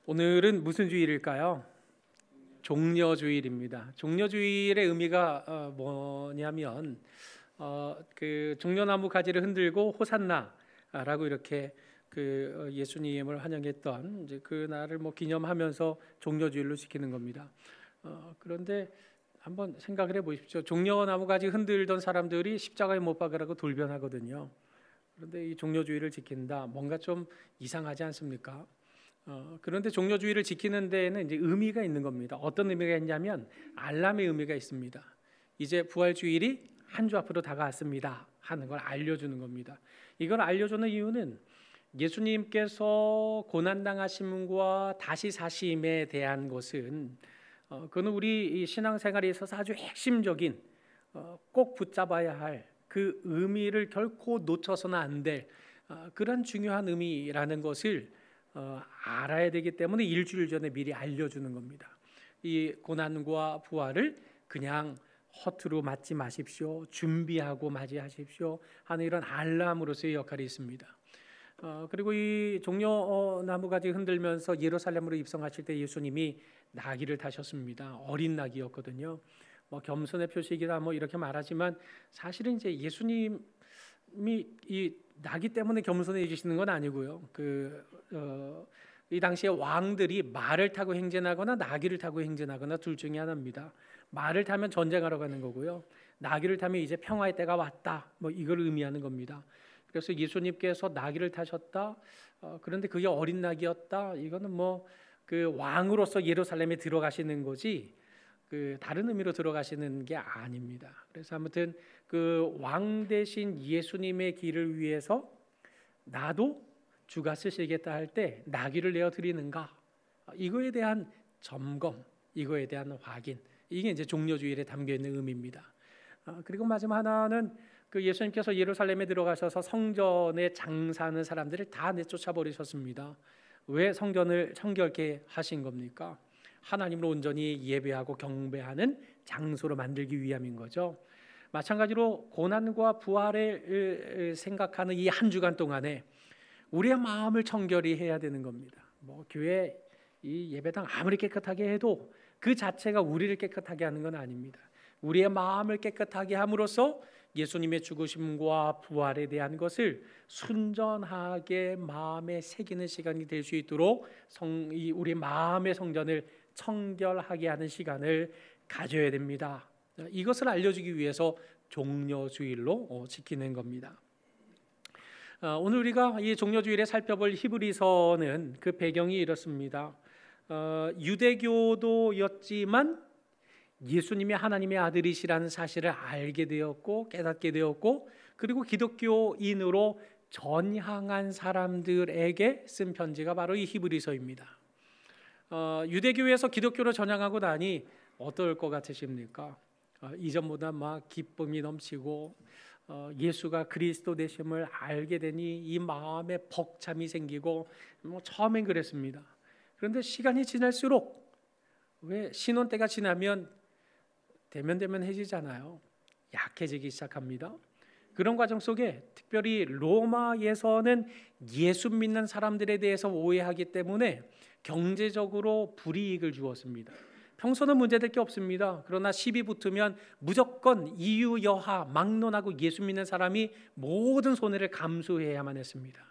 오늘은 무슨 주일일까요? 종려주일입니다. 종려주일의 의미가 뭐냐면 그 종려나무 가지를 흔들고 호산나라고 이렇게 예수님을 환영했던 이제 그 날을 기념하면서 종려주일로 지키는 겁니다. 그런데 한번 생각을 해보십시오. 종려나무 가지 흔들던 사람들이 십자가에 못 박으라고 돌변하거든요. 그런데 이 종려주일을 지킨다, 뭔가 좀 이상하지 않습니까? 그런데 종려주의를 지키는 데에는 이제 의미가 있는 겁니다. 어떤 의미가 있냐면 알람의 의미가 있습니다. 이제 부활주일이 한 주 앞으로 다가왔습니다 하는 걸 알려주는 겁니다. 이걸 알려주는 이유는 예수님께서 고난당하심과 다시 사심에 대한 것은 그는 우리 이 신앙생활에 있어서 아주 핵심적인 꼭 붙잡아야 할 그 의미를 결코 놓쳐서는 안 될 그런 중요한 의미라는 것을 알아야 되기 때문에 일주일 전에 미리 알려주는 겁니다. 이 고난과 부활을 그냥 허투루 맞지 마십시오, 준비하고 맞이하십시오 하는 이런 알람으로서의 역할이 있습니다. 그리고 이 종려나무 가지 흔들면서 예루살렘으로 입성하실 때 예수님이 나귀를 타셨습니다. 어린 나귀였거든요. 겸손의 표시이기다 이렇게 말하지만 사실은 이제 예수님이 이 나귀 때문에 겸손해지시는 건 아니고요. 이 당시에 왕들이 말을 타고 행진하거나 나귀를 타고 행진하거나 둘 중에 하나입니다. 말을 타면 전쟁하러 가는 거고요. 나귀를 타면 이제 평화의 때가 왔다. 이걸 의미하는 겁니다. 그래서 예수님께서 나귀를 타셨다. 그런데 그게 어린 나귀였다. 이거는 그 왕으로서 예루살렘에 들어가시는 거지 다른 의미로 들어가시는 게 아닙니다. 그래서 아무튼 그 왕 대신 예수님의 길을 위해서 나도 주가 쓰시겠다 할 때 나귀를 내어 드리는가, 이거에 대한 점검, 이거에 대한 확인, 이게 이제 종려주일에 담겨 있는 의미입니다. 그리고 마지막 하나는 그 예수님께서 예루살렘에 들어가셔서 성전에 장사하는 사람들을 다 내쫓아 버리셨습니다. 왜 성전을 청결케 하신 겁니까? 하나님을 온전히 예배하고 경배하는 장소로 만들기 위함인 거죠. 마찬가지로 고난과 부활을 생각하는 이 한 주간 동안에 우리의 마음을 청결히 해야 되는 겁니다. 교회 이 예배당 아무리 깨끗하게 해도 그 자체가 우리를 깨끗하게 하는 건 아닙니다. 우리의 마음을 깨끗하게 함으로써 예수님의 죽으심과 부활에 대한 것을 순전하게 마음에 새기는 시간이 될 수 있도록 우리 마음의 성전을 청결하게 하는 시간을 가져야 됩니다. 이것을 알려주기 위해서 종려주일로 지키는 겁니다. 오늘 우리가 이 종려주일에 살펴볼 히브리서는 그 배경이 이렇습니다. 유대교도였지만 예수님이 하나님의 아들이시라는 사실을 알게 되었고 깨닫게 되었고, 그리고 기독교인으로 전향한 사람들에게 쓴 편지가 바로 이 히브리서입니다. 유대교에서 기독교로 전향하고 나니 어떨 것 같으십니까? 이전보다 기쁨이 넘치고 예수가 그리스도 되심을 알게 되니 이 마음에 벅참이 생기고 처음엔 그랬습니다. 그런데 시간이 지날수록, 왜 신혼 때가 지나면 대면해지잖아요. 약해지기 시작합니다. 그런 과정 속에 특별히 로마에서는 예수 믿는 사람들에 대해서 오해하기 때문에 경제적으로 불이익을 주었습니다. 평소는 문제될 게 없습니다. 그러나 시비 붙으면 무조건 이유 여하 막론하고 예수 믿는 사람이 모든 손해를 감수해야만 했습니다.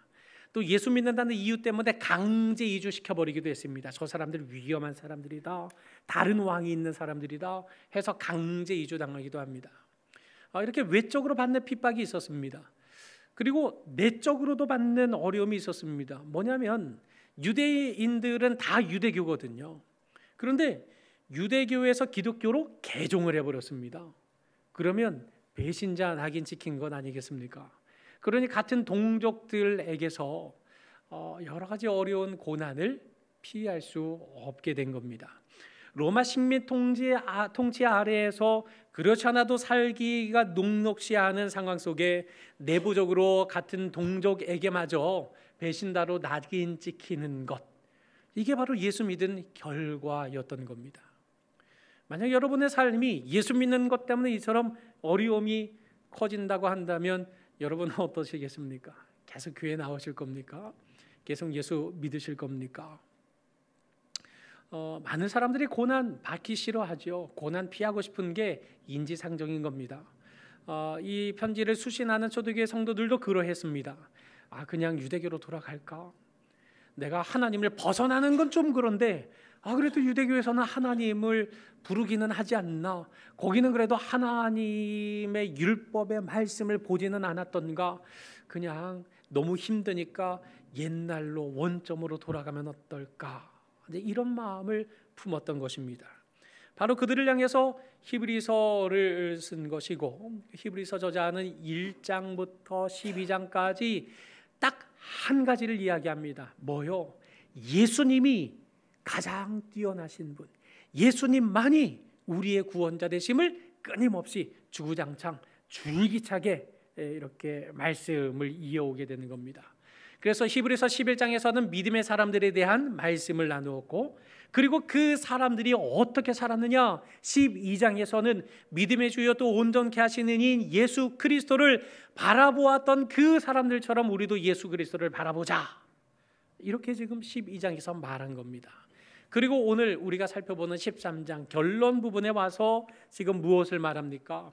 또 예수 믿는다는 이유 때문에 강제 이주시켜버리기도 했습니다. 저 사람들 위험한 사람들이다, 다른 왕이 있는 사람들이다 해서 강제 이주당하기도 합니다. 이렇게 외적으로 받는 핍박이 있었습니다. 그리고 내적으로도 받는 어려움이 있었습니다. 뭐냐면 유대인들은 다 유대교거든요. 그런데 유대교에서 기독교로 개종을 해버렸습니다. 그러면 배신자 낙인 찍힌 건 아니겠습니까? 그러니 같은 동족들에게서 여러 가지 어려운 고난을 피할 수 없게 된 겁니다. 로마 식민 통치 아래에서 그렇지 않아도 살기가 녹록지 않은 상황 속에 내부적으로 같은 동족에게마저 배신자로 낙인 찍히는 것, 이게 바로 예수 믿은 결과였던 겁니다. 만약 여러분의 삶이 예수 믿는 것 때문에 이처럼 어려움이 커진다고 한다면 여러분은 어떠시겠습니까? 계속 교회 나오실 겁니까? 계속 예수 믿으실 겁니까? 많은 사람들이 고난 받기 싫어하죠. 고난 피하고 싶은 게 인지상정인 겁니다. 이 편지를 수신하는 초대교회 성도들도 그러했습니다. 그냥 유대교로 돌아갈까? 내가 하나님을 벗어나는 건 좀 그런데 그래도 유대교에서는 하나님을 부르기는 하지 않나? 거기는 그래도 하나님의 율법의 말씀을 보지는 않았던가? 그냥 너무 힘드니까 옛날로 원점으로 돌아가면 어떨까? 이런 마음을 품었던 것입니다. 바로 그들을 향해서 히브리서를 쓴 것이고, 히브리서 저자는 1장부터 12장까지 딱 한 가지를 이야기합니다. 뭐요? 예수님이 가장 뛰어나신 분, 예수님만이 우리의 구원자 되심을 끊임없이 주구장창 줄기차게 이렇게 말씀을 이어오게 되는 겁니다. 그래서 히브리서 11장에서는 믿음의 사람들에 대한 말씀을 나누었고, 그리고 그 사람들이 어떻게 살았느냐, 12장에서는 믿음의 주여 또 온전케 하시는 이인 예수 그리스도를 바라보았던 그 사람들처럼 우리도 예수 그리스도를 바라보자, 이렇게 지금 12장에서 말한 겁니다. 그리고 오늘 우리가 살펴보는 13장 결론 부분에 와서 지금 무엇을 말합니까?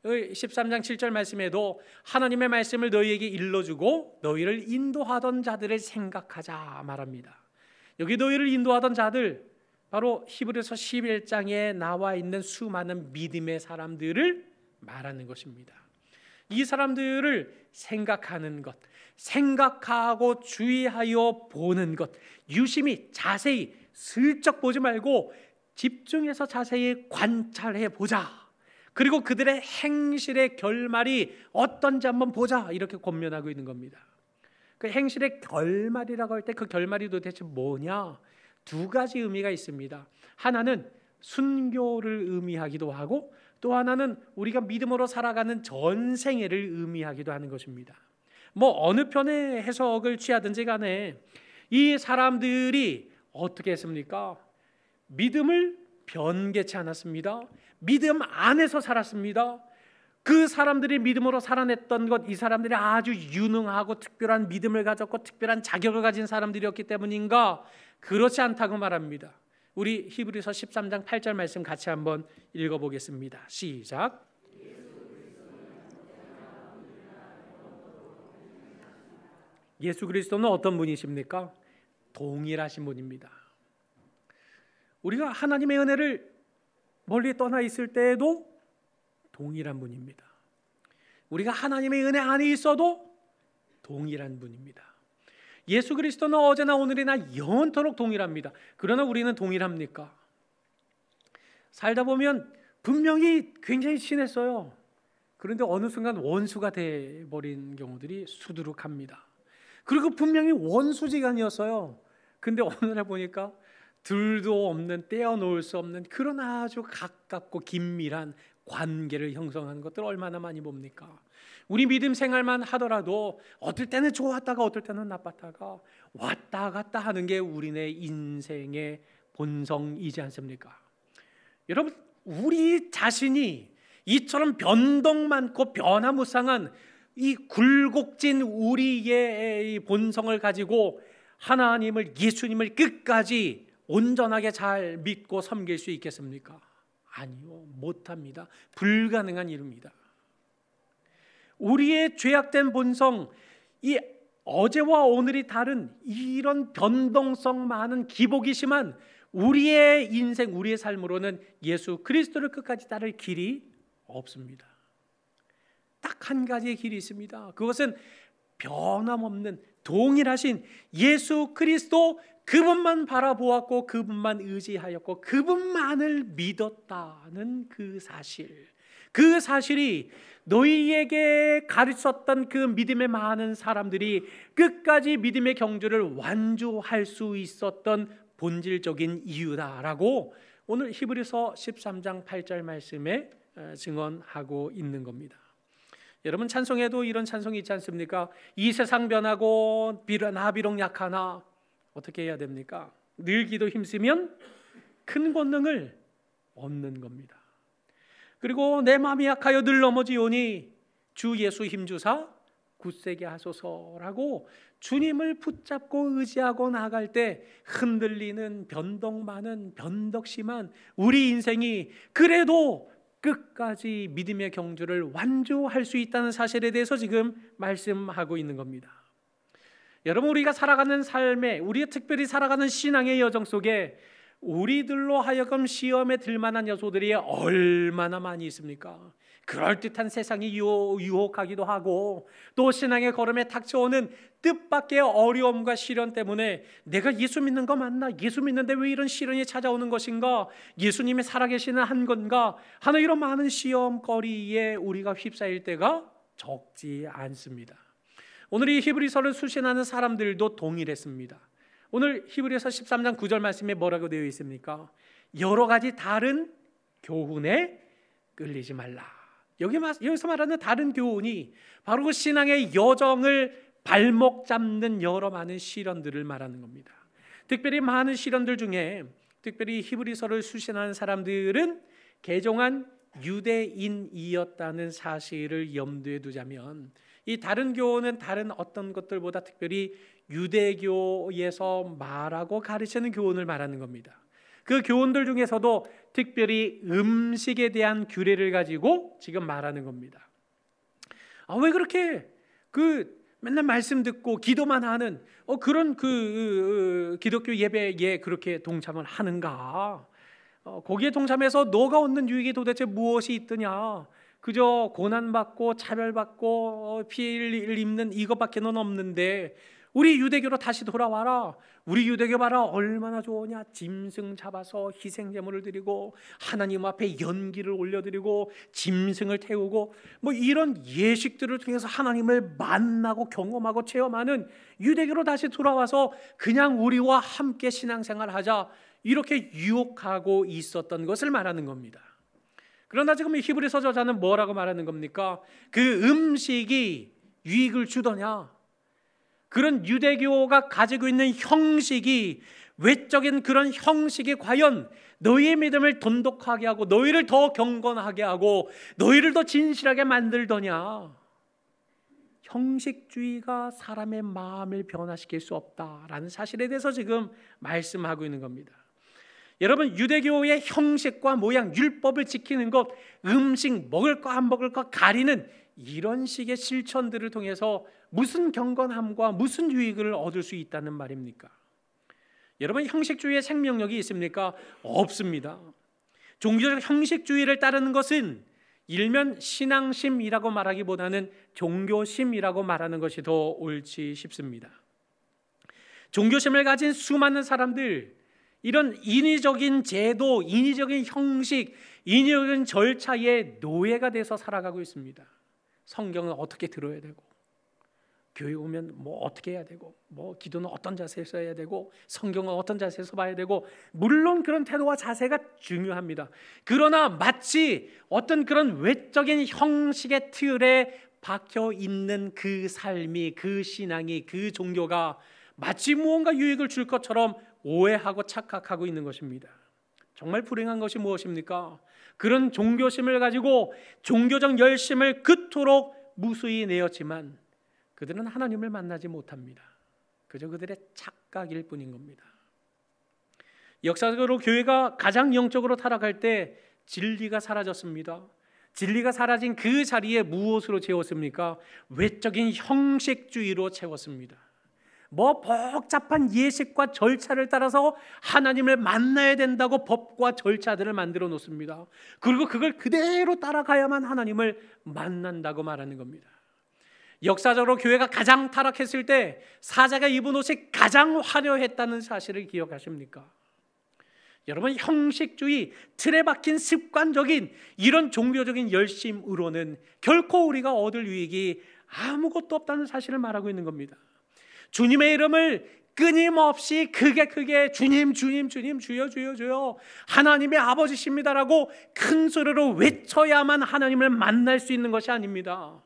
13장 7절 말씀에도 하나님의 말씀을 너희에게 일러주고 너희를 인도하던 자들을 생각하자 말합니다. 여기 너희를 인도하던 자들, 바로 히브리서 11장에 나와 있는 수많은 믿음의 사람들을 말하는 것입니다. 이 사람들을 생각하는 것, 생각하고 주의하여 보는 것, 유심히 자세히 슬쩍 보지 말고 집중해서 자세히 관찰해 보자. 그리고 그들의 행실의 결말이 어떤지 한번 보자, 이렇게 권면하고 있는 겁니다. 그 행실의 결말이라고 할 때 그 결말이 도대체 뭐냐? 두 가지 의미가 있습니다. 하나는 순교를 의미하기도 하고, 또 하나는 우리가 믿음으로 살아가는 전생애를 의미하기도 하는 것입니다. 어느 편의 해석을 취하든지 간에 이 사람들이 어떻게 했습니까? 믿음을 변개치 않았습니다. 믿음 안에서 살았습니다. 그 사람들이 믿음으로 살아냈던 것, 이 사람들이 아주 유능하고 특별한 믿음을 가졌고 특별한 자격을 가진 사람들이었기 때문인가? 그렇지 않다고 말합니다. 우리 히브리서 13장 8절 말씀 같이 한번 읽어보겠습니다. 시작. 예수 그리스도는 어떤 분이십니까? 동일하신 분입니다. 우리가 하나님의 은혜를 멀리 떠나 있을 때에도 동일한 분입니다. 우리가 하나님의 은혜 안에 있어도 동일한 분입니다. 예수 그리스도는 어제나 오늘이나 영원토록 동일합니다. 그러나 우리는 동일합니까? 살다 보면 분명히 굉장히 친했어요. 그런데 어느 순간 원수가 돼버린 경우들이 수두룩합니다. 그리고 분명히 원수지간이었어요. 근데 어느 날 보니까 둘도 없는, 떼어놓을 수 없는 그런 아주 가깝고 긴밀한 관계를 형성하는 것들 얼마나 많이 봅니까? 우리 믿음 생활만 하더라도 어떨 때는 좋았다가 어떨 때는 나빴다가 왔다 갔다 하는 게 우리네 인생의 본성이지 않습니까? 여러분, 우리 자신이 이처럼 변동 많고 변화무쌍한 이 굴곡진 우리의 본성을 가지고 하나님을, 예수님을 끝까지 온전하게 잘 믿고 섬길 수 있겠습니까? 아니요, 못합니다. 불가능한 일입니다. 우리의 죄악된 본성, 이 어제와 오늘이 다른 이런 변동성 많은 기복이 심한 우리의 인생, 우리의 삶으로는 예수 그리스도를 끝까지 따를 길이 없습니다. 딱 한 가지의 길이 있습니다. 그것은 변함없는 동일하신 예수 그리스도, 그분만 바라보았고 그분만 의지하였고 그분만을 믿었다는 그 사실, 그 사실이 너희에게 가르쳤던 그 믿음의 많은 사람들이 끝까지 믿음의 경주를 완주할 수 있었던 본질적인 이유다라고 오늘 히브리서 13장 8절 말씀에 증언하고 있는 겁니다. 여러분, 찬송에도 이런 찬송이 있지 않습니까? 이 세상 변하고 나 비록 약하나 어떻게 해야 됩니까? 늘 기도 힘쓰면 큰 권능을 얻는 겁니다. 그리고 내 마음이 약하여 늘 넘어지오니 주 예수 힘주사 굳세게 하소서라고 주님을 붙잡고 의지하고 나아갈 때 흔들리는 변동 많은 변덕심한 우리 인생이 그래도 끝까지 믿음의 경주를 완주할 수 있다는 사실에 대해서 지금 말씀하고 있는 겁니다. 여러분, 우리가 살아가는 삶에, 우리가 특별히 살아가는 신앙의 여정 속에 우리들로 하여금 시험에 들 만한 요소들이 얼마나 많이 있습니까? 그럴듯한 세상이 유혹하기도 하고, 또 신앙의 걸음에 닥쳐오는 뜻밖의 어려움과 시련 때문에 내가 예수 믿는 거 맞나? 예수 믿는데 왜 이런 시련이 찾아오는 것인가? 예수님이 살아계시는 한 건가? 하는 이런 많은 시험거리에 우리가 휩싸일 때가 적지 않습니다. 오늘 이 히브리서를 수신하는 사람들도 동일했습니다. 오늘 히브리서 13장 9절 말씀에 뭐라고 되어 있습니까? 여러 가지 다른 교훈에 끌리지 말라. 여기서 말하는 다른 교훈이 바로 그 신앙의 여정을 발목 잡는 여러 많은 시련들을 말하는 겁니다. 특별히 많은 시련들 중에 특별히 히브리서를 수신하는 사람들은 개종한 유대인이었다는 사실을 염두에 두자면, 이 다른 교훈은 다른 어떤 것들보다 특별히 유대교에서 말하고 가르치는 교훈을 말하는 겁니다. 그 교훈들 중에서도 특별히 음식에 대한 규례를 가지고 지금 말하는 겁니다. 왜 그렇게 맨날 말씀 듣고 기도만 하는 그런 기독교 예배에 그렇게 동참을 하는가? 거기에 동참해서 너가 얻는 유익이 도대체 무엇이 있더냐? 그저 고난받고 차별받고 피해를 입는 이것밖에는 없는데 우리 유대교로 다시 돌아와라. 우리 유대교 봐라, 얼마나 좋으냐. 짐승 잡아서 희생제물을 드리고 하나님 앞에 연기를 올려드리고 짐승을 태우고 이런 예식들을 통해서 하나님을 만나고 경험하고 체험하는 유대교로 다시 돌아와서 그냥 우리와 함께 신앙생활하자, 이렇게 유혹하고 있었던 것을 말하는 겁니다. 그러나 지금 히브리서 저자는 뭐라고 말하는 겁니까? 그 음식이 유익을 주더냐? 그런 유대교가 가지고 있는 형식이, 외적인 그런 형식이 과연 너희의 믿음을 돈독하게 하고 너희를 더 경건하게 하고 너희를 더 진실하게 만들더냐? 형식주의가 사람의 마음을 변화시킬 수 없다라는 사실에 대해서 지금 말씀하고 있는 겁니다. 여러분, 유대교의 형식과 모양, 율법을 지키는 것, 음식 먹을 거 안 먹을 거 가리는 이런 식의 실천들을 통해서 무슨 경건함과 무슨 유익을 얻을 수 있다는 말입니까? 여러분, 형식주의의 생명력이 있습니까? 없습니다. 종교적 형식주의를 따르는 것은 일면 신앙심이라고 말하기보다는 종교심이라고 말하는 것이 더 옳지 싶습니다. 종교심을 가진 수많은 사람들, 이런 인위적인 제도, 인위적인 형식, 인위적인 절차의 노예가 돼서 살아가고 있습니다. 성경은 어떻게 들어야 되고, 교회 오면 어떻게 해야 되고, 기도는 어떤 자세에서 해야 되고, 성경은 어떤 자세에서 봐야 되고, 물론 그런 태도와 자세가 중요합니다. 그러나 마치 어떤 그런 외적인 형식의 틀에 박혀 있는 그 삶이, 그 신앙이, 그 종교가 마치 무언가 유익을 줄 것처럼 오해하고 착각하고 있는 것입니다. 정말 불행한 것이 무엇입니까? 그런 종교심을 가지고 종교적 열심을 그토록 무수히 내었지만 그들은 하나님을 만나지 못합니다. 그저 그들의 착각일 뿐인 겁니다. 역사적으로 교회가 가장 영적으로 타락할 때 진리가 사라졌습니다. 진리가 사라진 그 자리에 무엇으로 채웠습니까? 외적인 형식주의로 채웠습니다. 복잡한 예식과 절차를 따라서 하나님을 만나야 된다고 법과 절차들을 만들어 놓습니다. 그리고 그걸 그대로 따라가야만 하나님을 만난다고 말하는 겁니다. 역사적으로 교회가 가장 타락했을 때 사자가 입은 옷이 가장 화려했다는 사실을 기억하십니까? 여러분, 형식주의, 틀에 박힌 습관적인 이런 종교적인 열심으로는 결코 우리가 얻을 유익이 아무것도 없다는 사실을 말하고 있는 겁니다. 주님의 이름을 끊임없이 크게 주님 주여 하나님의 아버지십니다라고 큰 소리로 외쳐야만 하나님을 만날 수 있는 것이 아닙니다.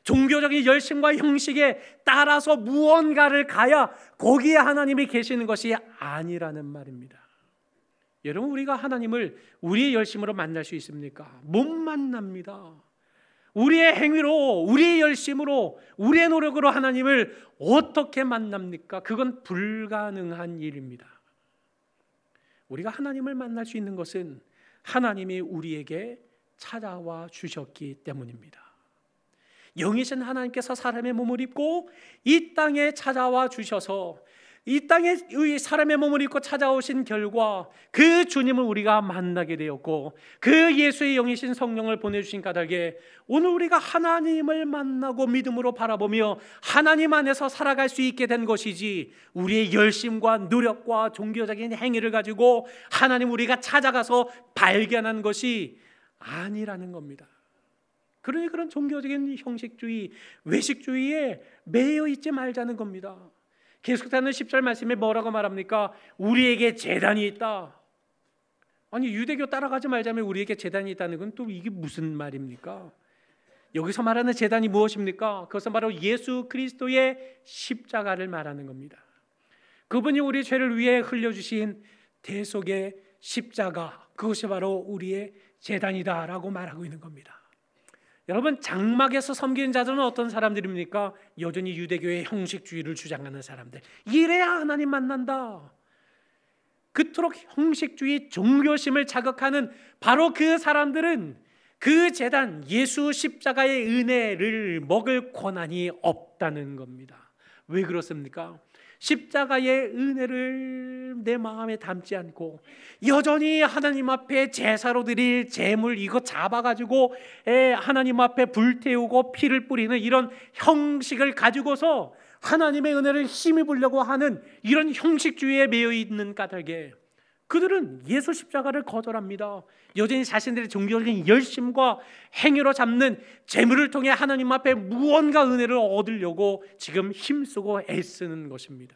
종교적인 열심과 형식에 따라서 무언가를 가야 거기에 하나님이 계시는 것이 아니라는 말입니다. 여러분, 우리가 하나님을 우리의 열심으로 만날 수 있습니까? 못 만납니다. 우리의 행위로, 우리의 열심으로, 우리의 노력으로 하나님을 어떻게 만납니까? 그건 불가능한 일입니다. 우리가 하나님을 만날 수 있는 것은 하나님이 우리에게 찾아와 주셨기 때문입니다. 영이신 하나님께서 사람의 몸을 입고 이 땅에 찾아와 주셔서 이 땅에 사람의 몸을 입고 찾아오신 결과 그 주님을 우리가 만나게 되었고, 그 예수의 영이신 성령을 보내주신 까닭에 오늘 우리가 하나님을 만나고 믿음으로 바라보며 하나님 안에서 살아갈 수 있게 된 것이지, 우리의 열심과 노력과 종교적인 행위를 가지고 하나님 우리가 찾아가서 발견한 것이 아니라는 겁니다. 그러니 그런 종교적인 형식주의, 외식주의에 매여 있지 말자는 겁니다. 계속하는 10절 말씀에 뭐라고 말합니까? 우리에게 제단이 있다. 아니, 유대교 따라가지 말자면 우리에게 제단이 있다는 건 또 이게 무슨 말입니까? 여기서 말하는 제단이 무엇입니까? 그것은 바로 예수 그리스도의 십자가를 말하는 겁니다. 그분이 우리 죄를 위해 흘려주신 대속의 십자가, 그것이 바로 우리의 제단이다라고 말하고 있는 겁니다. 여러분, 장막에서 섬기는 자들은 어떤 사람들입니까? 여전히 유대교의 형식주의를 주장하는 사람들. 이래야 하나님 만난다. 그토록 형식주의, 종교심을 자극하는 바로 그 사람들은 그 제단, 예수 십자가의 은혜를 먹을 권한이 없다는 겁니다. 왜 그렇습니까? 십자가의 은혜를 내 마음에 담지 않고 여전히 하나님 앞에 제사로 드릴 제물 이거 잡아가지고 하나님 앞에 불태우고 피를 뿌리는 이런 형식을 가지고서 하나님의 은혜를 힘입으려고 하는 이런 형식주의에 매여 있는 까닭에 그들은 예수 십자가를 거절합니다. 여전히 자신들의 종교적인 열심과 행위로 잡는 재물을 통해 하나님 앞에 무언가 은혜를 얻으려고 지금 힘쓰고 애쓰는 것입니다.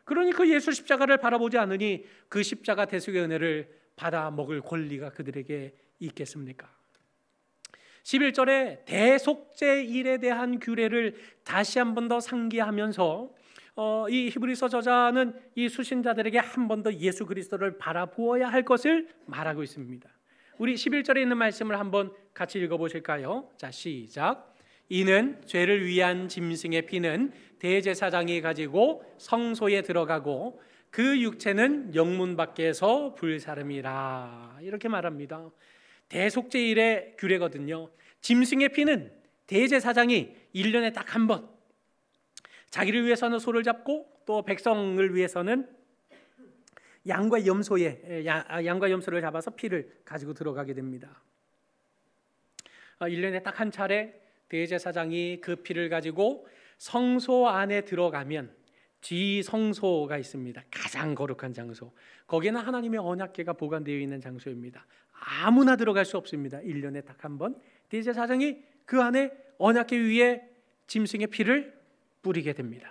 그러니 그 예수 십자가를 바라보지 않으니 그 십자가 대속의 은혜를 받아 먹을 권리가 그들에게 있겠습니까? 11절에 대속죄일에 대한 규례를 다시 한 번 더 상기하면서 이 히브리서 저자는 이 수신자들에게 한 번 더 예수 그리스도를 바라보아야 할 것을 말하고 있습니다. 우리 11절에 있는 말씀을 한번 같이 읽어보실까요? 자, 시작. 이는 죄를 위한 짐승의 피는 대제사장이 가지고 성소에 들어가고 그 육체는 영문 밖에서 불사름이라, 이렇게 말합니다. 대속죄일의 규례거든요. 짐승의 피는 대제사장이 1년에 딱 한 번, 자기를 위해서는 소를 잡고 또 백성을 위해서는 양과 염소를 잡아서 피를 가지고 들어가게 됩니다. 1년에 딱 한 차례 대제사장이 그 피를 가지고 성소 안에 들어가면 지성소가 있습니다. 가장 거룩한 장소. 거기는 하나님의 언약궤가 보관되어 있는 장소입니다. 아무나 들어갈 수 없습니다. 1년에 딱 한 번 대제사장이 그 안에 언약궤 위에 짐승의 피를 뿌리게 됩니다.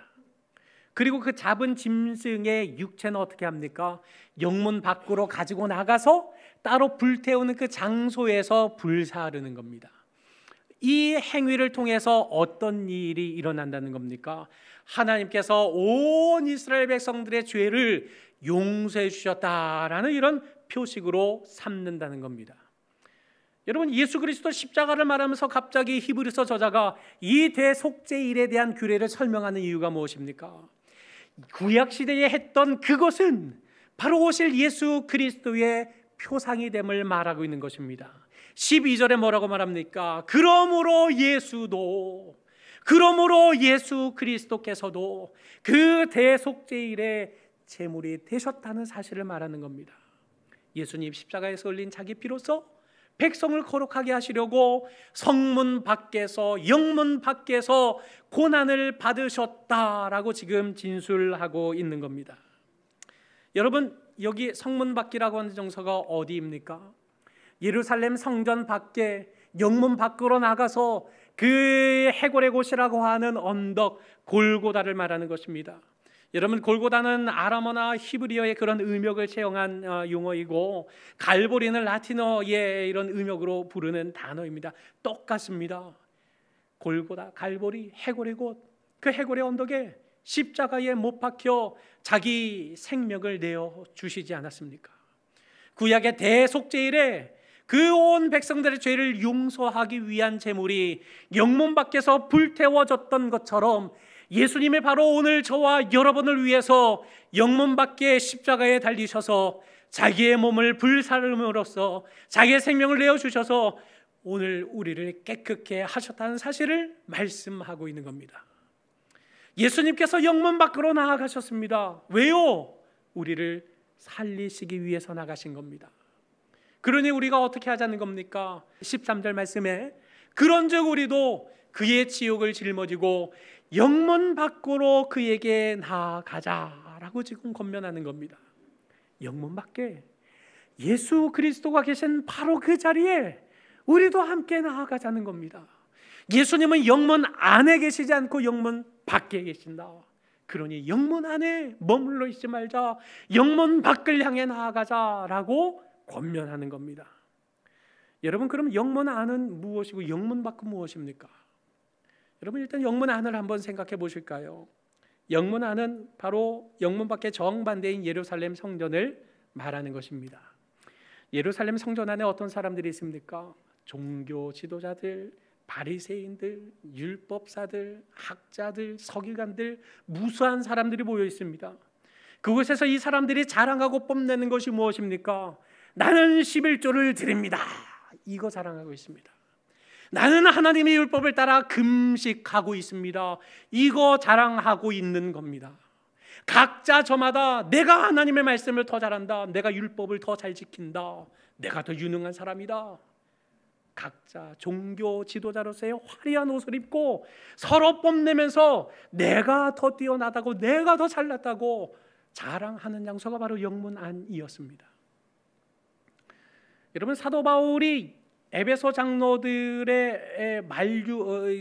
그리고 그 잡은 짐승의 육체는 어떻게 합니까? 영문 밖으로 가지고 나가서 따로 불태우는 그 장소에서 불사르는 겁니다. 이 행위를 통해서 어떤 일이 일어난다는 겁니까? 하나님께서 온 이스라엘 백성들의 죄를 용서해 주셨다라는 이런 표식으로 삼는다는 겁니다. 여러분, 예수 그리스도 십자가를 말하면서 갑자기 히브리서 저자가 이 대속죄일에 대한 규례를 설명하는 이유가 무엇입니까? 구약시대에 했던 그것은 바로 오실 예수 그리스도의 표상이 됨을 말하고 있는 것입니다. 12절에 뭐라고 말합니까? 그러므로 예수 그리스도께서도 그 대속죄일의 제물이 되셨다는 사실을 말하는 겁니다. 예수님 십자가에서 흘린 자기 피로서 백성을 거룩하게 하시려고 성문 밖에서, 영문 밖에서 고난을 받으셨다라고 지금 진술하고 있는 겁니다. 여러분, 여기 성문 밖이라고 하는 정서가 어디입니까? 예루살렘 성전 밖에, 영문 밖으로 나가서 그 해골의 곳이라고 하는 언덕 골고다를 말하는 것입니다. 여러분, 골고다는 아람어나 히브리어의 그런 음역을 채용한 용어이고, 갈보리는 라틴어의 이런 음역으로 부르는 단어입니다. 똑같습니다. 골고다, 갈보리, 해골의 곳, 그 해골의 언덕에 십자가에 못 박혀 자기 생명을 내어 주시지 않았습니까? 구약의 대속죄일에 그 온 백성들의 죄를 용서하기 위한 제물이 영문 밖에서 불태워졌던 것처럼 예수님이 바로 오늘 저와 여러분을 위해서 영문 밖에 십자가에 달리셔서 자기의 몸을 불사름으로써 자기의 생명을 내어주셔서 오늘 우리를 깨끗게 하셨다는 사실을 말씀하고 있는 겁니다. 예수님께서 영문 밖으로 나아가셨습니다. 왜요? 우리를 살리시기 위해서 나가신 겁니다. 그러니 우리가 어떻게 하자는 겁니까? 13절 말씀에 그런즉 우리도 그의 지옥을 짊어지고 영문 밖으로 그에게 나아가자라고 지금 권면하는 겁니다. 영문 밖에 예수 그리스도가 계신 바로 그 자리에 우리도 함께 나아가자는 겁니다. 예수님은 영문 안에 계시지 않고 영문 밖에 계신다. 그러니 영문 안에 머물러 있지 말자, 영문 밖을 향해 나아가자라고 권면하는 겁니다. 여러분, 그럼 영문 안은 무엇이고 영문 밖은 무엇입니까? 여러분, 일단 영문 안을 한번 생각해 보실까요? 영문 안은 바로 영문 밖의 정반대인 예루살렘 성전을 말하는 것입니다. 예루살렘 성전 안에 어떤 사람들이 있습니까? 종교 지도자들, 바리새인들, 율법사들, 학자들, 서기관들, 무수한 사람들이 모여 있습니다. 그곳에서 이 사람들이 자랑하고 뽐내는 것이 무엇입니까? 나는 11조를 드립니다. 이거 자랑하고 있습니다. 나는 하나님의 율법을 따라 금식하고 있습니다. 이거 자랑하고 있는 겁니다. 각자 저마다 내가 하나님의 말씀을 더 잘한다, 내가 율법을 더 잘 지킨다, 내가 더 유능한 사람이다. 각자 종교 지도자로서의 화려한 옷을 입고 서로 뽐내면서 내가 더 뛰어나다고, 내가 더 잘났다고 자랑하는 장소가 바로 영문 안이었습니다. 여러분, 사도 바울이 에베소 장로들의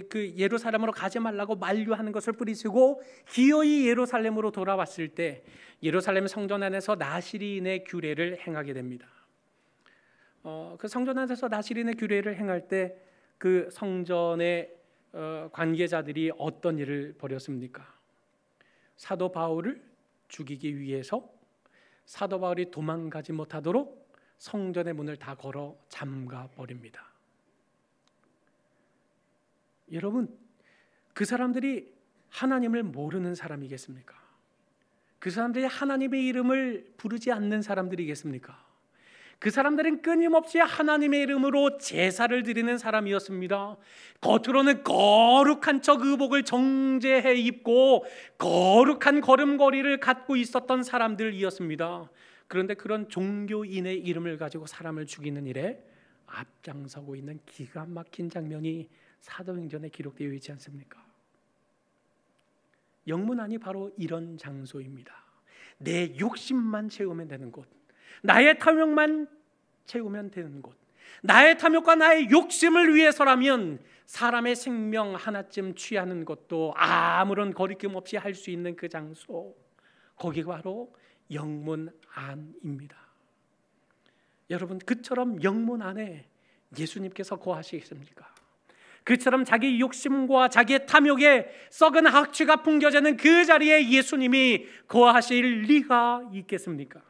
그 예루살렘으로 가지 말라고 만류하는 것을 뿌리치고 기어이 예루살렘으로 돌아왔을 때 예루살렘 성전 안에서 나시린의 규례를 행하게 됩니다. 그 성전 안에서 나시린의 규례를 행할 때 그 성전의 관계자들이 어떤 일을 벌였습니까? 사도 바울을 죽이기 위해서 사도 바울이 도망가지 못하도록 성전의 문을 다 걸어 잠가 버립니다. 여러분, 그 사람들이 하나님을 모르는 사람이겠습니까? 그 사람들이 하나님의 이름을 부르지 않는 사람들이겠습니까? 그 사람들은 끊임없이 하나님의 이름으로 제사를 드리는 사람이었습니다. 겉으로는 거룩한 척 의복을 정제해 입고 거룩한 걸음걸이를 갖고 있었던 사람들이었습니다. 그런데 그런 종교인의 이름을 가지고 사람을 죽이는 일에 앞장서고 있는 기가 막힌 장면이 사도행전에 기록되어 있지 않습니까? 영문안이 바로 이런 장소입니다. 내 욕심만 채우면 되는 곳, 나의 탐욕만 채우면 되는 곳, 나의 탐욕과 나의 욕심을 위해서라면 사람의 생명 하나쯤 취하는 것도 아무런 거리낌 없이 할 수 있는 그 장소, 거기가 바로 영문 안입니다. 여러분, 그처럼 영문 안에 예수님께서 거하시겠습니까? 그처럼 자기 욕심과 자기의 탐욕에 썩은 악취가 풍겨지는 그 자리에 예수님이 거하실 리가 있겠습니까?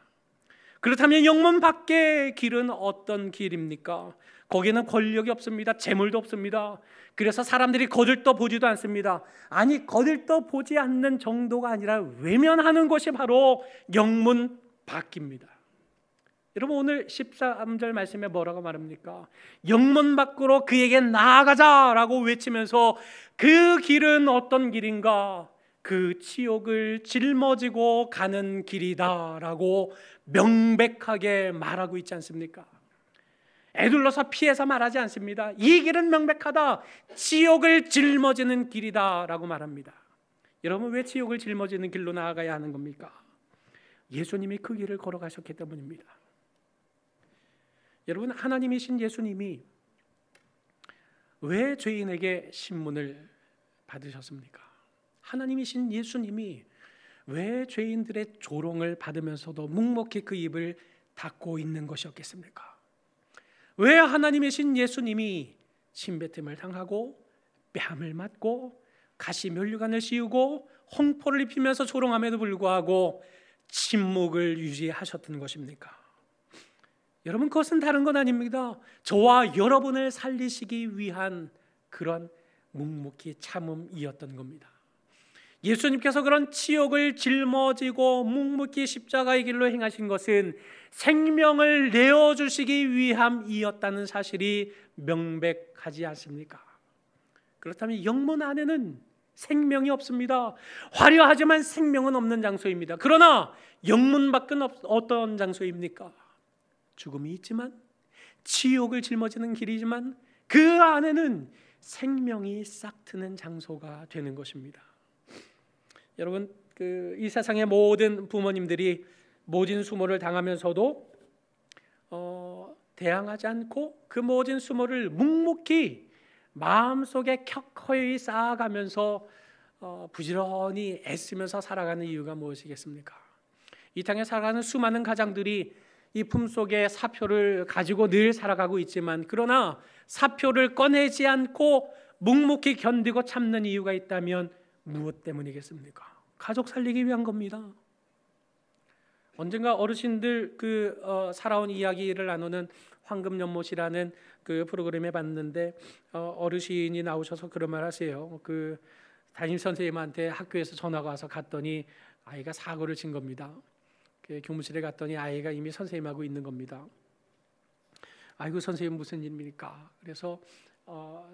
그렇다면 영문 밖의 길은 어떤 길입니까? 거기는 권력이 없습니다. 재물도 없습니다. 그래서 사람들이 거들떠 보지도 않습니다. 아니, 거들떠 보지 않는 정도가 아니라 외면하는 것이 바로 영문 밖입니다. 여러분, 오늘 13절 말씀에 뭐라고 말합니까? 영문 밖으로 그에게 나아가자라고 외치면서 그 길은 어떤 길인가? 그 지옥을 짊어지고 가는 길이다라고 명백하게 말하고 있지 않습니까? 애둘러서 피해서 말하지 않습니다. 이 길은 명백하다. 지옥을 짊어지는 길이다라고 말합니다. 여러분, 왜 지옥을 짊어지는 길로 나아가야 하는 겁니까? 예수님이 그 길을 걸어가셨기 때문입니다. 여러분, 하나님이신 예수님이 왜 죄인에게 신문을 받으셨습니까? 하나님이신 예수님이 왜 죄인들의 조롱을 받으면서도 묵묵히 그 입을 닫고 있는 것이었겠습니까? 왜 하나님이신 예수님이 침뱉음을 당하고 뺨을 맞고 가시면류관을 씌우고 홍포를 입히면서 조롱함에도 불구하고 침묵을 유지하셨던 것입니까? 여러분, 그것은 다른 건 아닙니다. 저와 여러분을 살리시기 위한 그런 묵묵히 참음이었던 겁니다. 예수님께서 그런 치욕을 짊어지고 묵묵히 십자가의 길로 행하신 것은 생명을 내어주시기 위함이었다는 사실이 명백하지 않습니까? 그렇다면 영문 안에는 생명이 없습니다. 화려하지만 생명은 없는 장소입니다. 그러나 영문 밖은 어떤 장소입니까? 죽음이 있지만, 치욕을 짊어지는 길이지만 그 안에는 생명이 싹트는 장소가 되는 것입니다. 여러분, 이 세상의 모든 부모님들이 모진 수모를 당하면서도 대항하지 않고 그 모진 수모를 묵묵히 마음속에 켜커이 쌓아가면서 부지런히 애쓰면서 살아가는 이유가 무엇이겠습니까? 이 땅에 살아가는 수많은 가장들이 이 품속에 사표를 가지고 늘 살아가고 있지만, 그러나 사표를 꺼내지 않고 묵묵히 견디고 참는 이유가 있다면 무엇 때문이겠습니까? 가족 살리기 위한 겁니다. 언젠가 어르신들 살아온 이야기를 나누는 황금연못이라는 그 프로그램에 봤는데, 어르신이 나오셔서 그런 말 하세요. 그 담임 선생님한테 학교에서 전화가 와서 갔더니 아이가 사고를 친 겁니다. 그 교무실에 갔더니 아이가 이미 선생님하고 있는 겁니다. 아이고, 선생님 무슨 일입니까? 그래서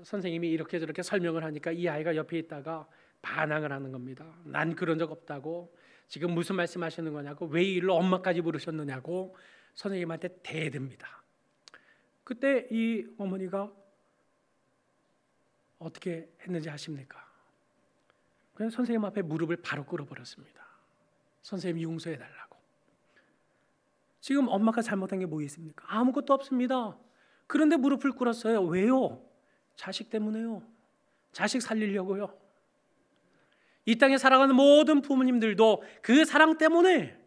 선생님이 이렇게 저렇게 설명을 하니까 이 아이가 옆에 있다가 반항을 하는 겁니다. 난 그런 적 없다고, 지금 무슨 말씀하시는 거냐고, 왜 일로 엄마까지 부르셨느냐고 선생님한테 대듭니다. 그때 이 어머니가 어떻게 했는지 아십니까? 그냥 선생님 앞에 무릎을 바로 꿇어버렸습니다. 선생님 용서해달라고. 지금 엄마가 잘못한 게 뭐 있습니까? 아무것도 없습니다. 그런데 무릎을 꿇었어요. 왜요? 자식 때문에요. 자식 살리려고요. 이 땅에 살아가는 모든 부모님들도 그 사랑 때문에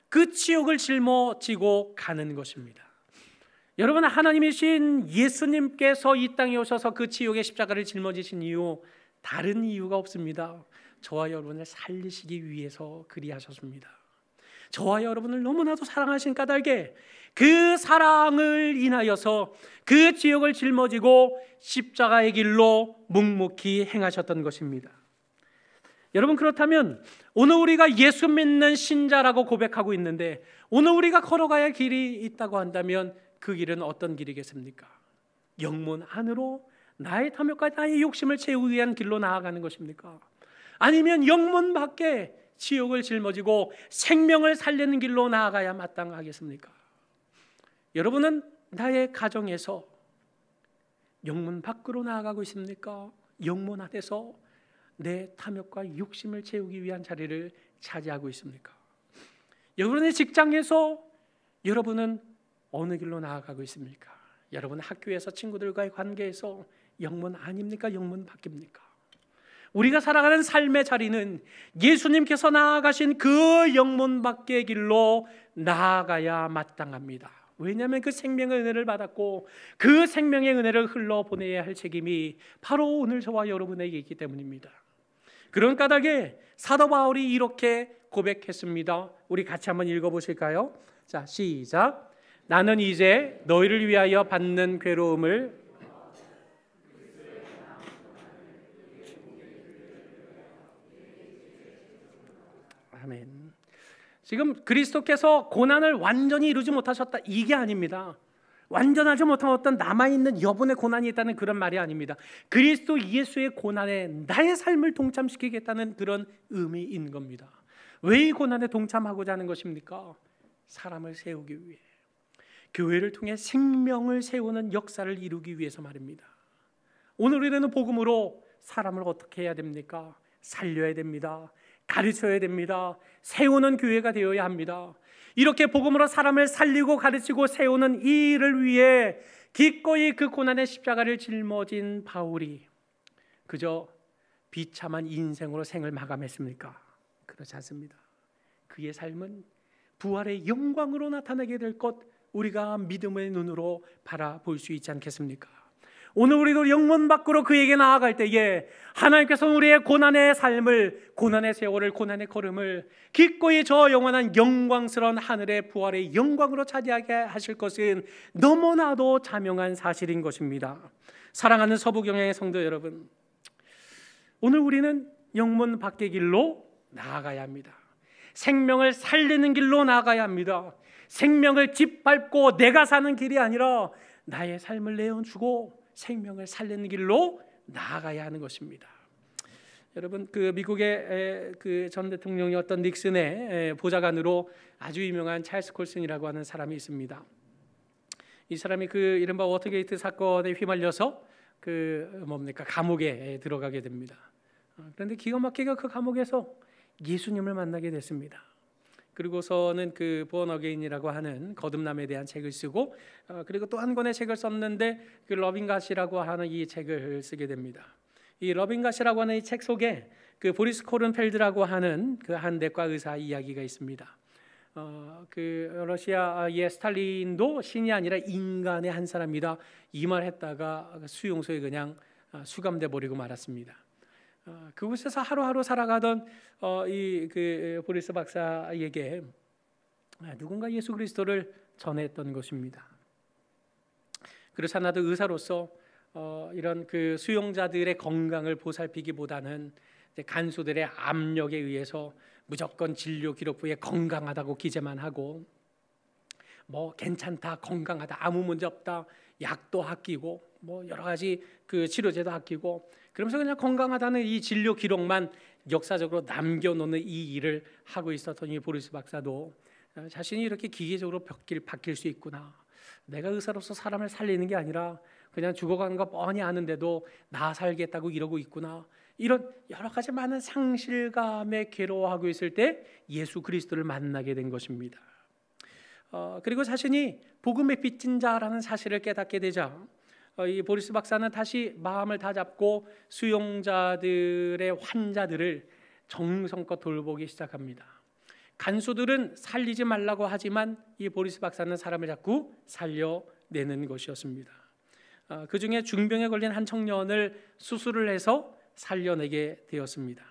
그 치욕을 짊어지고 가는 것입니다. 여러분, 하나님이신 예수님께서 이 땅에 오셔서 그 치욕의 십자가를 짊어지신 이유, 다른 이유가 없습니다. 저와 여러분을 살리시기 위해서 그리하셨습니다. 저와 여러분을 너무나도 사랑하신 까닭에 그 사랑을 인하여서 그 지옥을 짊어지고 십자가의 길로 묵묵히 행하셨던 것입니다. 여러분, 그렇다면 오늘 우리가 예수 믿는 신자라고 고백하고 있는데, 오늘 우리가 걸어가야 할 길이 있다고 한다면 그 길은 어떤 길이겠습니까? 영문 안으로 나의 탐욕과 나의 욕심을 채우기 위한 길로 나아가는 것입니까? 아니면 영문 밖에 지옥을 짊어지고 생명을 살리는 길로 나아가야 마땅하겠습니까? 여러분은 나의 가정에서 영문 밖으로 나아가고 있습니까? 영문 안에서 내 탐욕과 욕심을 채우기 위한 자리를 차지하고 있습니까? 여러분의 직장에서 여러분은 어느 길로 나아가고 있습니까? 여러분 학교에서 친구들과의 관계에서 영문 아닙니까? 영문 밖입니까? 우리가 살아가는 삶의 자리는 예수님께서 나아가신 그 영문 밖의 길로 나아가야 마땅합니다. 왜냐하면 그 생명의 은혜를 받았고 그 생명의 은혜를 흘러보내야 할 책임이 바로 오늘 저와 여러분에게 있기 때문입니다. 그런 까닭에 사도 바울이 이렇게 고백했습니다. 우리 같이 한번 읽어보실까요? 자, 시작. 나는 이제 너희를 위하여 받는 괴로움을 아멘. 지금 그리스도께서 고난을 완전히 이루지 못하셨다, 이게 아닙니다. 완전하지 못한 어떤 남아있는 여분의 고난이 있다는 그런 말이 아닙니다. 그리스도 예수의 고난에 나의 삶을 동참시키겠다는 그런 의미인 겁니다. 왜 이 고난에 동참하고자 하는 것입니까? 사람을 세우기 위해, 교회를 통해 생명을 세우는 역사를 이루기 위해서 말입니다. 오늘 우리는 복음으로 사람을 어떻게 해야 됩니까? 살려야 됩니다. 가르쳐야 됩니다. 세우는 교회가 되어야 합니다. 이렇게 복음으로 사람을 살리고 가르치고 세우는 이 일을 위해 기꺼이 그 고난의 십자가를 짊어진 바울이 그저 비참한 인생으로 생을 마감했습니까? 그렇지 않습니다. 그의 삶은 부활의 영광으로 나타나게 될 것, 우리가 믿음의 눈으로 바라볼 수 있지 않겠습니까? 오늘 우리도 영문 밖으로 그에게 나아갈 때에 하나님께서 우리의 고난의 삶을, 고난의 세월을, 고난의 걸음을 기꺼이 저 영원한 영광스러운 하늘의 부활의 영광으로 차지하게 하실 것은 너무나도 자명한 사실인 것입니다. 사랑하는 서부경향의 성도 여러분, 오늘 우리는 영문 밖의 길로 나아가야 합니다. 생명을 살리는 길로 나아가야 합니다. 생명을 짓밟고 내가 사는 길이 아니라 나의 삶을 내어주고 생명을 살리는 길로 나아가야 하는 것입니다. 여러분, 그 미국의 그 전 대통령이었던 닉슨의 보좌관으로 아주 유명한 찰스 콜슨이라고 하는 사람이 있습니다. 이 사람이 그 이른바 워터게이트 사건에 휘말려서 감옥에 들어가게 됩니다. 그런데 기가 막히게 그 감옥에서 예수님을 만나게 됐습니다. 그리고서는 그 born again이라고 하는 거듭남에 대한 책을 쓰고, 그리고 또 한 권의 책을 썼는데 그 러빙갓이라고 하는 이 책을 쓰게 됩니다. 이 러빙갓이라고 하는 이 책 속에 그 보리스 코른펠드라고 하는 그 한 내과 의사 이야기가 있습니다. 그 러시아의 스탈린도 신이 아니라 인간의 한 사람이다, 이 말 했다가 수용소에 그냥 수감돼 버리고 말았습니다. 그곳에서 하루하루 살아가던 이 그 보리스 박사에게 누군가 예수 그리스도를 전했던 것입니다. 그렇지 않아도 의사로서 이런 그 수용자들의 건강을 보살피기보다는 간수들의 압력에 의해서 무조건 진료 기록부에 건강하다고 기재만 하고, 뭐 괜찮다, 건강하다, 아무 문제 없다, 약도 아끼고 뭐 여러 가지 그 치료제도 아끼고, 그러면서 그냥 건강하다는 이 진료 기록만 역사적으로 남겨놓는 이 일을 하고 있었던 이 보리스 박사도 자신이 이렇게 기계적으로 바뀔 수 있구나, 내가 의사로서 사람을 살리는 게 아니라 그냥 죽어가는 거 뻔히 아는데도 나 살겠다고 이러고 있구나, 이런 여러 가지 많은 상실감에 괴로워하고 있을 때 예수 그리스도를 만나게 된 것입니다. 그리고 자신이 복음의 빚진 자라는 사실을 깨닫게 되자 이 보리스 박사는 다시 마음을 다잡고 수용자들의 환자들을 정성껏 돌보기 시작합니다. 간수들은 살리지 말라고 하지만 이 보리스 박사는 사람을 자꾸 살려내는 것이었습니다. 그 중에 중병에 걸린 한 청년을 수술을 해서 살려내게 되었습니다.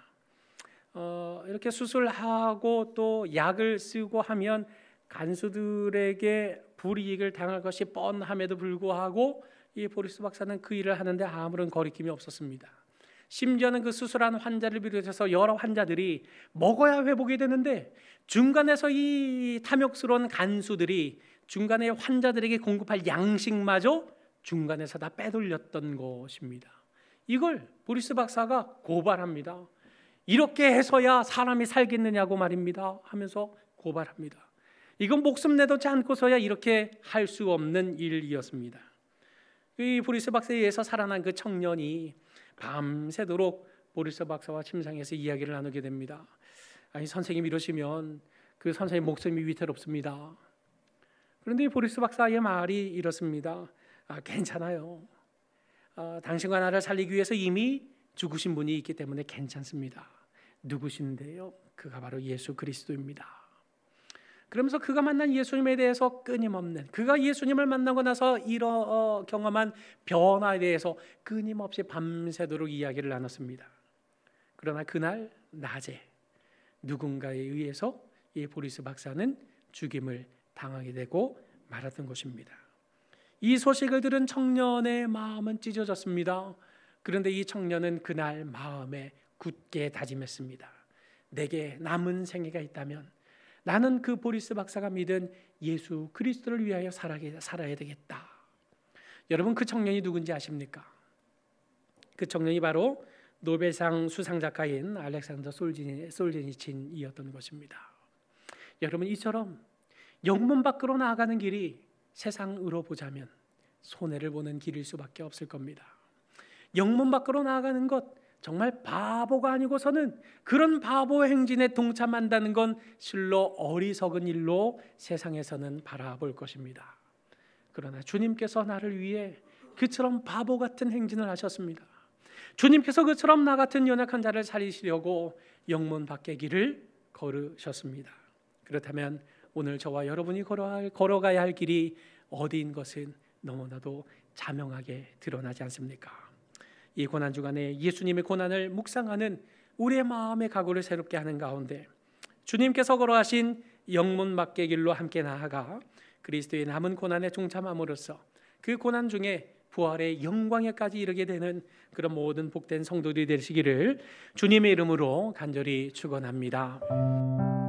이렇게 수술하고 또 약을 쓰고 하면 간수들에게 불이익을 당할 것이 뻔함에도 불구하고 이 보리스 박사는 그 일을 하는데 아무런 거리낌이 없었습니다. 심지어는 그 수술한 환자를 비롯해서 여러 환자들이 먹어야 회복이 되는데 중간에서 이 탐욕스러운 간수들이 중간에 환자들에게 공급할 양식마저 중간에서 다 빼돌렸던 것입니다. 이걸 보리스 박사가 고발합니다. 이렇게 해서야 사람이 살겠느냐고 말입니다 하면서 고발합니다. 이건 목숨 내놓지 않고서야 이렇게 할 수 없는 일이었습니다. 이 보리스 박사에 의해서 살아난 그 청년이 밤새도록 보리스 박사와 침상에서 이야기를 나누게 됩니다. 아니, 선생님 이러시면 그 선생님 목숨이 위태롭습니다. 그런데 이 보리스 박사의 말이 이렇습니다. 괜찮아요. 당신과 나를 살리기 위해서 이미 죽으신 분이 있기 때문에 괜찮습니다. 누구신데요? 그가 바로 예수 그리스도입니다. 그러면서 그가 만난 예수님에 대해서 끊임없는, 그가 예수님을 만나고 나서 경험한 변화에 대해서 끊임없이 밤새도록 이야기를 나눴습니다. 그러나 그날 낮에 누군가에 의해서 이 보리스 박사는 죽임을 당하게 되고 말았던 것입니다. 이 소식을 들은 청년의 마음은 찢어졌습니다. 그런데 이 청년은 그날 마음에 굳게 다짐했습니다. 내게 남은 생애가 있다면 나는 그 보리스 박사가 믿은 예수 그리스도를 위하여 살아야 되겠다. 여러분, 그 청년이 누군지 아십니까? 그 청년이 바로 노벨상 수상작가인 알렉산더 솔제니친이었던 것입니다. 여러분, 이처럼 영문 밖으로 나아가는 길이 세상으로 보자면 손해를 보는 길일 수밖에 없을 겁니다. 영문 밖으로 나아가는 것, 정말 바보가 아니고서는 그런 바보 행진에 동참한다는 건 실로 어리석은 일로 세상에서는 바라볼 것입니다. 그러나 주님께서 나를 위해 그처럼 바보 같은 행진을 하셨습니다. 주님께서 그처럼 나 같은 연약한 자를 살리시려고 영문 밖의 길을 걸으셨습니다. 그렇다면 오늘 저와 여러분이 걸어가야 할 길이 어디인 것은 너무나도 자명하게 드러나지 않습니까? 이 고난 주간에 예수님의 고난을 묵상하는 우리의 마음의 각오를 새롭게 하는 가운데 주님께서 걸어가신 영문밖의 길로 함께 나아가 그리스도의 남은 고난에 동참함으로써 그 고난 중에 부활의 영광에까지 이르게 되는 그런 모든 복된 성도들이 되시기를 주님의 이름으로 간절히 축원합니다.